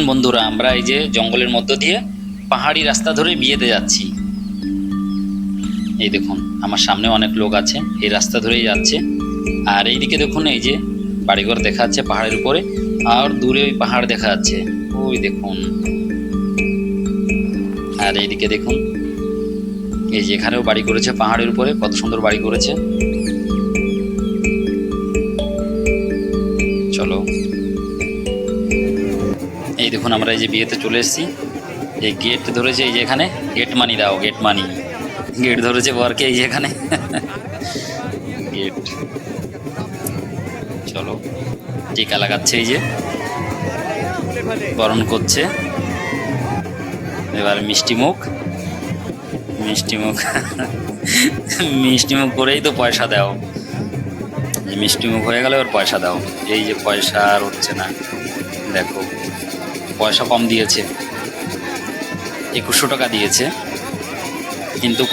দেখুন বন্ধুরা, আমরা এই যে জঙ্গলের মধ্য দিয়ে পাহাড়ি রাস্তা ধরে বিয়েতে যাচ্ছি। এই দেখুন আমার সামনে অনেক লোক আছে, এই রাস্তা ধরেই যাচ্ছে। আর এইদিকে দেখুন এই যে বাড়িঘর দেখা যাচ্ছে পাহাড়ের উপরে, আর দূরে ওই পাহাড় দেখা যাচ্ছে, ওই দেখুন। আর এইদিকে দেখুন এই যে এখানেও বাড়ি করেছে পাহাড়ের উপরে, কত সুন্দর বাড়ি করেছে। চলো, এই দেখুন আমরা এই যে বিয়েতে চলে এসেছি। এই গেট ধরেছে, এই যে এখানে গেট মানি দাও, গেট মানি। গেট ধরেছে বরকে এই যে এখানে গেট। চলো, টিকা লাগাচ্ছে, এই যে বরণ করছে। এবার মিষ্টি মুখ, মিষ্টি মুখ মিষ্টি মুখ করেই তো পয়সা দাও। মিষ্টি মুখ হয়ে গেল, এবার পয়সা দাও। এই যে পয়সা আর হচ্ছে না, দেখো পয়সা কম দিয়েছে, 2100 টাকা দিয়েছে, কিন্তু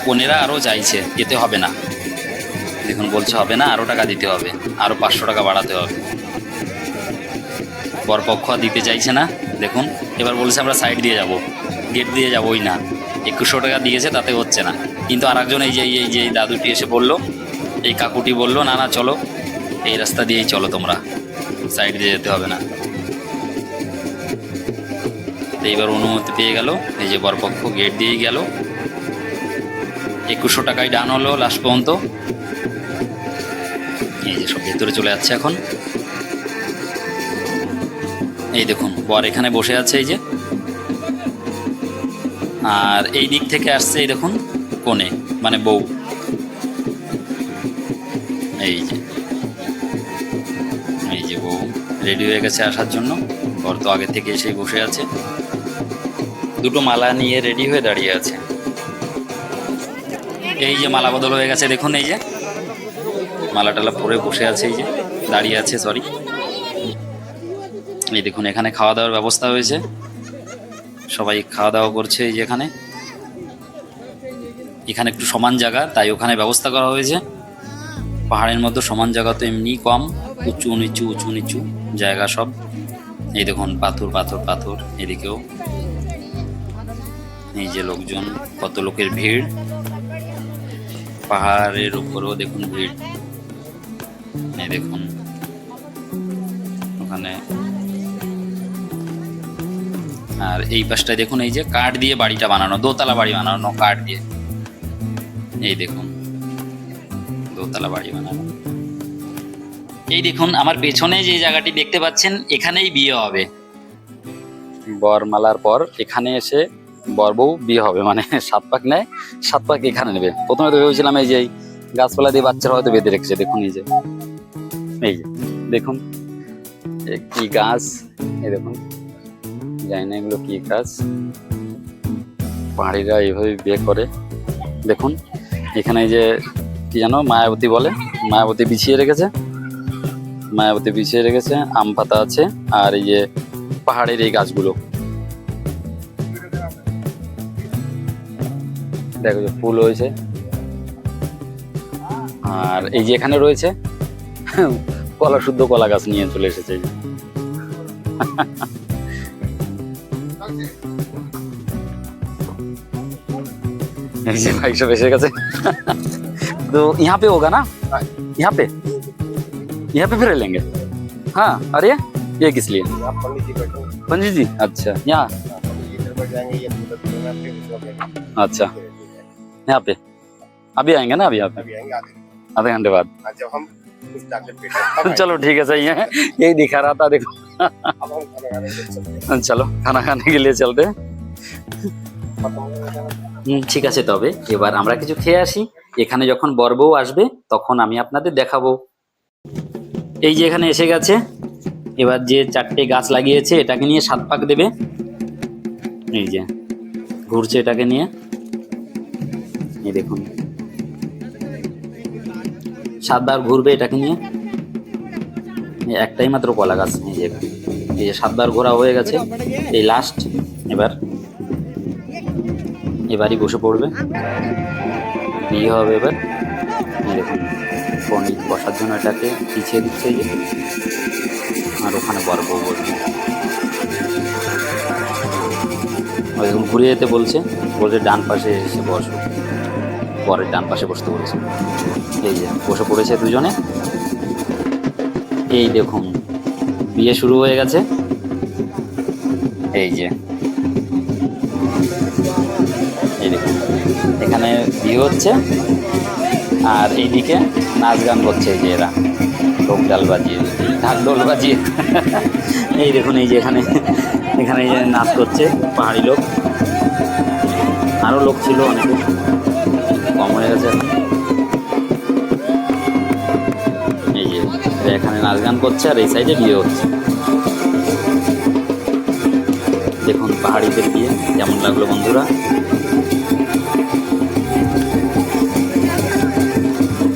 কনেরা আরও চাইছে, যেতে হবে না। দেখুন বলছে হবে না, আরও টাকা দিতে হবে, আরও 500 টাকা বাড়াতে হবে। বরপক্ষ দিতে চাইছে না। দেখুন এবার বলছে আমরা সাইড দিয়ে যাব, গেট দিয়ে যাবোই না। 2100 টাকা দিয়েছে, তাতে হচ্ছে না। কিন্তু আর একজন এই যে দাদুটি এসে বলল, এই কাকুটি বলল, না না চলো এই রাস্তা দিয়েই চলো, তোমরা সাইড দিয়ে যেতে হবে না। এইবার অনুমতি পেয়ে গেল, এই যে বরপক্ষ গেট দিয়েই গেল। 2100 টাকায় ডান হলো লাস্ট পর্যন্ত। এই যে সব ভেতরে চলে যাচ্ছে এখন। এই দেখুন বর এখানে বসে আছে, এই যে। আর এই দিক থেকে আসছে, এই দেখুন কোণে, মানে বউ। এই যে বউ রেডি হয়ে গেছে আসার জন্য। বর তো আগে থেকে এসে বসে আছে, দুটো মালা নিয়ে রেডি হয়ে দাঁড়িয়ে আছে। এই যে মালা বদল হয়ে গেছে, দেখুন এই যে মালা টালা পরে বসে আছে, এই যে দাঁড়িয়ে আছে, সরি। এই দেখুন এখানে খাওয়া দাওয়ার ব্যবস্থা হয়েছে, সবাই খাওয়া দাওয়া করছে। এই যে এখানে একটু সমান জায়গা, তাই ওখানে ব্যবস্থা করা হয়েছে। পাহাড়ের মধ্যে সমান জায়গা তো এমনি কম, উঁচু নিচু জায়গা সব। এই দেখুন পাথর পাথর পাথর, এদিকেও এই যে লোকজন, কত লোকের ভিড়। পাহাড়ের উপরেও দেখুন ভিড়। এই দেখুন ওখানে। আর এই পাশটায় দেখুন এই যে কাঠ দিয়ে বাড়িটা বানানো, দোতলা বাড়ি বানানো কাঠ দিয়ে। এই দেখুন দোতলা বাড়ি বানানো। এই দেখুন আমার পেছনে যে জায়গাটি দেখতে পাচ্ছেন, এখানেই বিয়ে হবে। বরমালার পর এখানে এসে বর বউ বিয়ে হবে, মানে 7 পাক নেয়, 7 পাক এখানে নেবে। প্রথমে তো ভেবেছিলাম এই যে গাছপালা দিয়ে বাচ্চারা হয়তো বেঁধে রেখেছে। দেখুন এই যে দেখুন কি গাছ, এই দেখুন জানি না এগুলো কি গাছ। পাহাড়িরা এইভাবে বিয়ে করে। দেখুন এখানে এই যে কি জানো মায়াবতী বলে, মায়াবতী বিছিয়ে রেখেছে, আম পাতা আছে। আর এই যে পাহাড়ের এই গাছগুলো দেখো, যে ফুল হয়েছে। আর এই যে এখানে রয়েছে শুদ্ধ কলা গাছ নিয়ে চলে এসেছে। এই যে ভাই সব এসে গেছে। तो यहाँ पे होगा ना, यहाँ पे फिर लेंगे। हाँ, अरे ये किस लिए? पंडित जी, अच्छा यहाँ, अच्छा यहाँ पे अभी आएंगे ना, अभी आधे घंटे बाद। चलो ठीक है, सही है, यही दिखा रहा था। देखो चलो खाना खाने के लिए चलते हैं। ঠিক আছে, তবে এবার আমরা কিছু খেয়ে আসি। এখানে যখন বর বউ আসবে তখন আমি আপনাদের দেখাবো। এই যে এখানে এসে গেছে, এবার যে 4টে গাছ লাগিয়েছে এটাকে নিয়ে 7 পাক দেবে। এই যে ঘুরছে এটাকে নিয়ে, এই দেখুন 7 বার ঘুরবে এটাকে নিয়ে। একটাই মাত্র কলা গাছ, এই যে 7 বার ঘোরা হয়ে গেছে, এই লাস্ট। এবারই বসে পড়বে, বিয়ে হবে এবার। দেখুন পণ্ডিত বসার জন্য এটাকে পিছিয়ে দিচ্ছে, আর ওখানে বর বউ বসবে। ওইরকম ঘুরে যেতে বলছে, বলছে ডান পাশে এসে বসো, পরে ডান পাশে বসতে বলছে। এই যে বসে পড়েছে দুজনে। এই দেখুন বিয়ে শুরু হয়ে গেছে। এই যে এই দেখুন এখানে বিয়ে হচ্ছে, আর এইদিকে নাচ গান করছে। এই যে এরা ঢোক ডাল বাজিয়ে, ঢাক ঢোল বাজিয়ে এই দেখুন এই যে এখানে এখানে এই যে নাচ করছে পাহাড়ি লোক। আরও লোক ছিল, অনেকে কম হয়ে গেছে এখন। এই যে এখানে নাচ গান করছে, আর এই সাইডে বিয়ে হচ্ছে। দেখুন পাহাড়িদের বিয়ে কেমন লাগলো বন্ধুরা।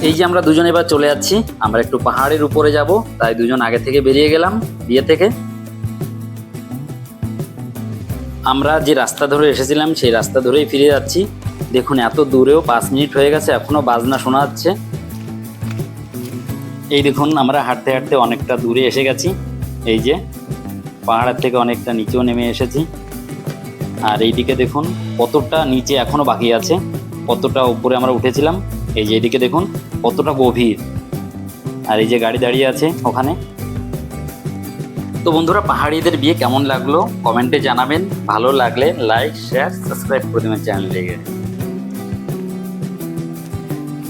এই যে আমরা দুজন এবার চলে যাচ্ছি, আমরা একটু পাহাড়ের উপরে যাব, তাই দুজন আগে থেকে বেরিয়ে গেলাম বিয়ে থেকে। আমরা যে রাস্তা ধরে এসেছিলাম সেই রাস্তা ধরেই ফিরে যাচ্ছি। দেখুন এত দূরেও 5 মিনিট হয়ে গেছে, এখনো বাজনা শোনা যাচ্ছে। এই দেখুন আমরা হাঁটতে হাঁটতে অনেকটা দূরে এসে গেছি। এই যে পাহাড়ের থেকে অনেকটা নিচেও নেমে এসেছি। আর এইদিকে দেখুন কতটা নিচে এখনো বাকি আছে, কতটা উপরে আমরা উঠেছিলাম। এই যে এইদিকে দেখুন কতটা গভীর, আর এই যে গাড়ি দাঁড়িয়ে আছে ওখানে। তো বন্ধুরা পাহাড়িদের বিয়ে কেমন লাগলো কমেন্টে জানাবেন। ভালো লাগলে লাইক শেয়ার সাবস্ক্রাইব করে দেবেন চ্যানেলটিকে।